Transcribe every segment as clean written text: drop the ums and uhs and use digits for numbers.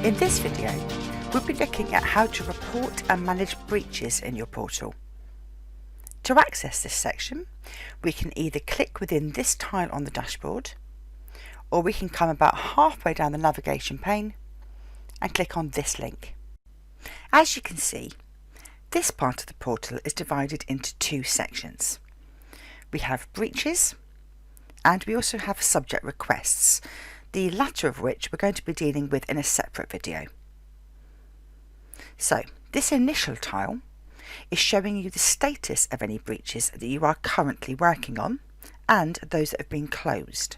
In this video, we'll be looking at how to report and manage breaches in your portal. To access this section, we can either click within this tile on the dashboard, or we can come about halfway down the navigation pane and click on this link. As you can see, this part of the portal is divided into two sections. We have breaches, and we also have subject requests, the latter of which we're going to be dealing with in a separate video. So, this initial tile is showing you the status of any breaches that you are currently working on and those that have been closed.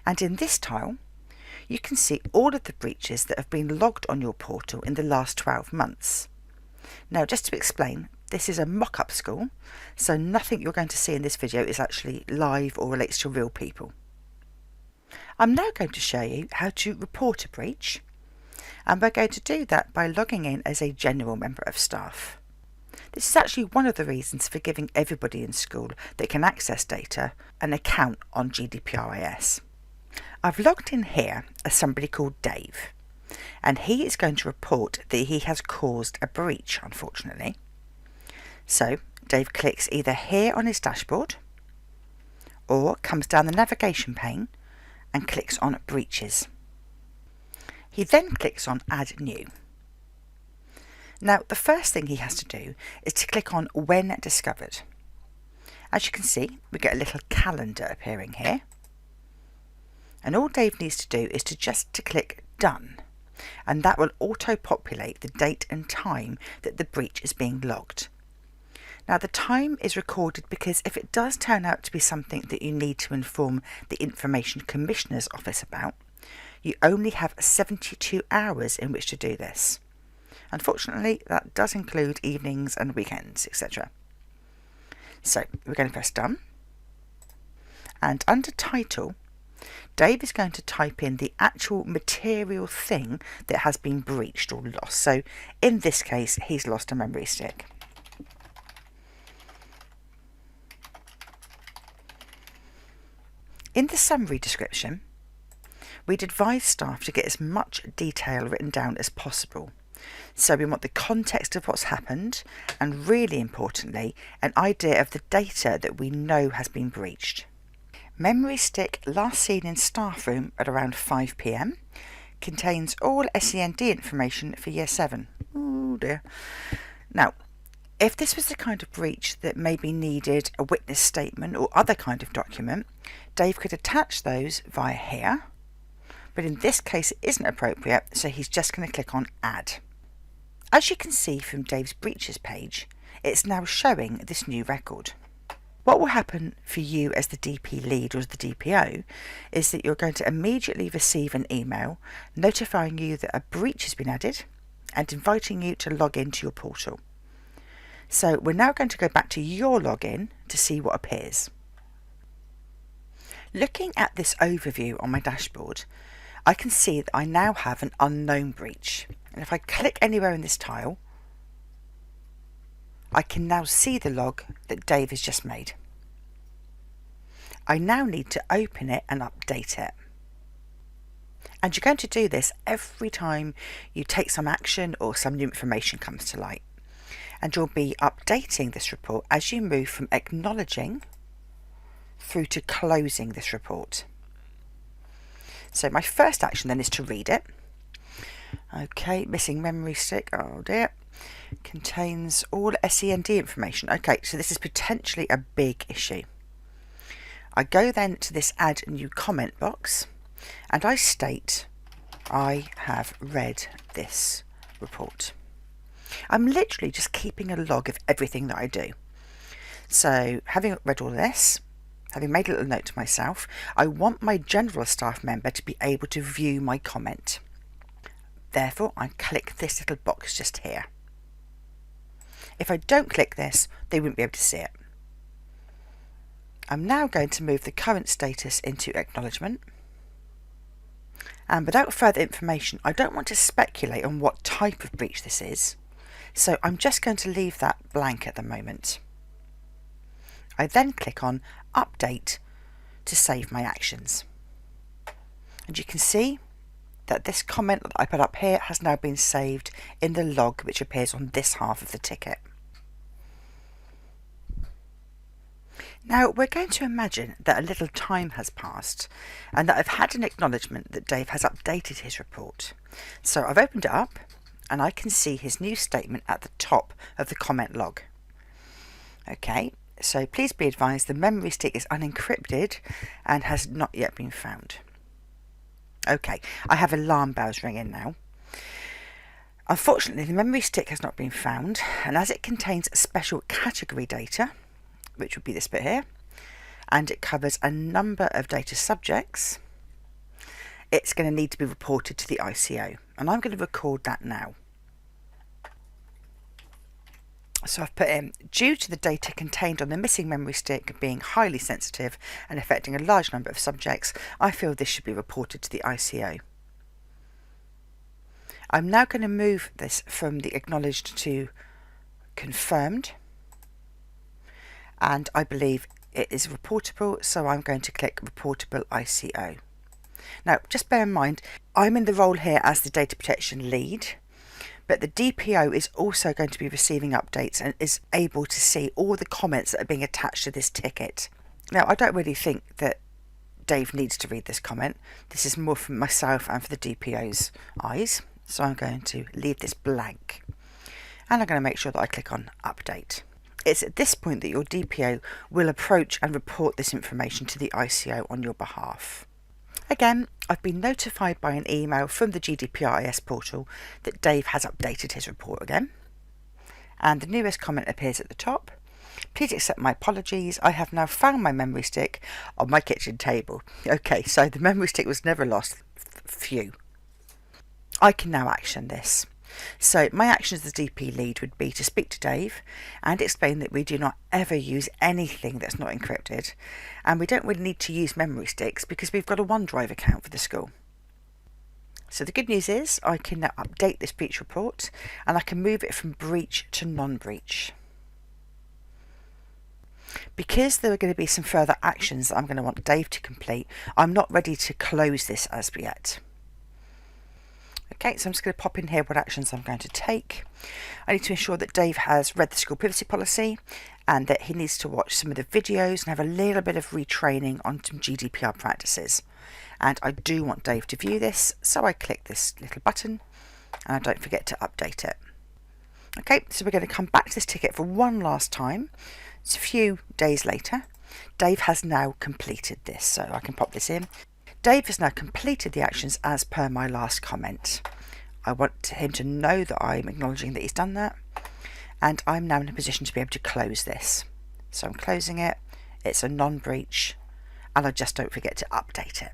And in this tile, you can see all of the breaches that have been logged on your portal in the last 12 months. Now, just to explain, this is a mock-up school, so nothing you're going to see in this video is actually live or relates to real people. I'm now going to show you how to report a breach, and we're going to do that by logging in as a general member of staff. This is actually one of the reasons for giving everybody in school that can access data an account on GDPRiS. I've logged in here as somebody called Dave, and he is going to report that he has caused a breach, unfortunately. So Dave clicks either here on his dashboard or comes down the navigation pane and clicks on breaches. He then clicks on add new. Now the first thing he has to do is to click on when discovered. As you can see, we get a little calendar appearing here, and all Dave needs to do is to click done, and that will auto-populate the date and time that the breach is being logged. Now the time is recorded because if it does turn out to be something that you need to inform the Information Commissioner's Office about, you only have 72 hours in which to do this. Unfortunately, that does include evenings and weekends, etc. So we're going to press done, and under title, Dave is going to type in the actual material thing that has been breached or lost. So in this case, he's lost a memory stick. In the summary description, we'd advise staff to get as much detail written down as possible. So we want the context of what's happened, and really importantly, an idea of the data that we know has been breached. Memory stick last seen in staff room at around 5 PM contains all SEND information for year 7. Oh dear. Now, if this was the kind of breach that maybe needed a witness statement or other kind of document, Dave could attach those via here, but in this case it isn't appropriate, so he's just going to click on add. As you can see from Dave's breaches page, it's now showing this new record. What will happen for you as the DP lead or as the DPO is that you're going to immediately receive an email notifying you that a breach has been added and inviting you to log into your portal. So we're now going to go back to your login to see what appears. Looking at this overview on my dashboard, I can see that I now have an unknown breach. And if I click anywhere in this tile, I can now see the log that Dave has just made. I now need to open it and update it. And you're going to do this every time you take some action or some new information comes to light. And you'll be updating this report as you move from acknowledging through to closing this report. So my first action then is to read it. Okay, missing memory stick, oh dear. Contains all SEND information. Okay, so this is potentially a big issue. I go then to this add new comment box and I state, I have read this report. I'm literally just keeping a log of everything that I do. So having read all this, having made a little note to myself, I want my general staff member to be able to view my comment. Therefore, I click this little box just here. If I don't click this, they wouldn't be able to see it. I'm now going to move the current status into acknowledgement. And without further information, I don't want to speculate on what type of breach this is. So I'm just going to leave that blank at the moment. I then click on Update to save my actions. And you can see that this comment that I put up here has now been saved in the log which appears on this half of the ticket. Now we're going to imagine that a little time has passed and that I've had an acknowledgement that Dave has updated his report. So I've opened it up and I can see his new statement at the top of the comment log. Okay, so please be advised the memory stick is unencrypted and has not yet been found. Okay, I have alarm bells ringing now. Unfortunately, the memory stick has not been found, and as it contains special category data, which would be this bit here, and it covers a number of data subjects, it's going to need to be reported to the ICO, and I'm going to record that now. So I've put in, due to the data contained on the missing memory stick being highly sensitive and affecting a large number of subjects, I feel this should be reported to the ICO. I'm now going to move this from the acknowledged to confirmed, and I believe it is reportable, so I'm going to click reportable ICO. Now just bear in mind, I'm in the role here as the data protection lead, but the DPO is also going to be receiving updates and is able to see all the comments that are being attached to this ticket. Now I don't really think that Dave needs to read this comment. This is more for myself and for the DPO's eyes, so I'm going to leave this blank and I'm going to make sure that I click on update. It's at this point that your DPO will approach and report this information to the ICO on your behalf. Again, I've been notified by an email from the GDPRiS portal that Dave has updated his report again. And the newest comment appears at the top. Please accept my apologies. I have now found my memory stick on my kitchen table. Okay, so the memory stick was never lost. Phew. I can now action this. So my action as the DP lead would be to speak to Dave and explain that we do not ever use anything that's not encrypted, and we don't really need to use memory sticks because we've got a OneDrive account for the school. So the good news is I can now update this breach report and I can move it from breach to non-breach. Because there are going to be some further actions that I'm going to want Dave to complete, I'm not ready to close this as yet. Okay, so I'm just going to pop in here what actions I'm going to take. I need to ensure that Dave has read the school privacy policy and that he needs to watch some of the videos and have a little bit of retraining on some GDPR practices. And I do want Dave to view this, so I click this little button and I don't forget to update it. Okay, so we're going to come back to this ticket for one last time. It's a few days later. Dave has now completed this, so I can pop this in. Dave has now completed the actions as per my last comment. I want him to know that I'm acknowledging that he's done that, and I'm now in a position to be able to close this. So I'm closing it, it's a non-breach, and I just don't forget to update it.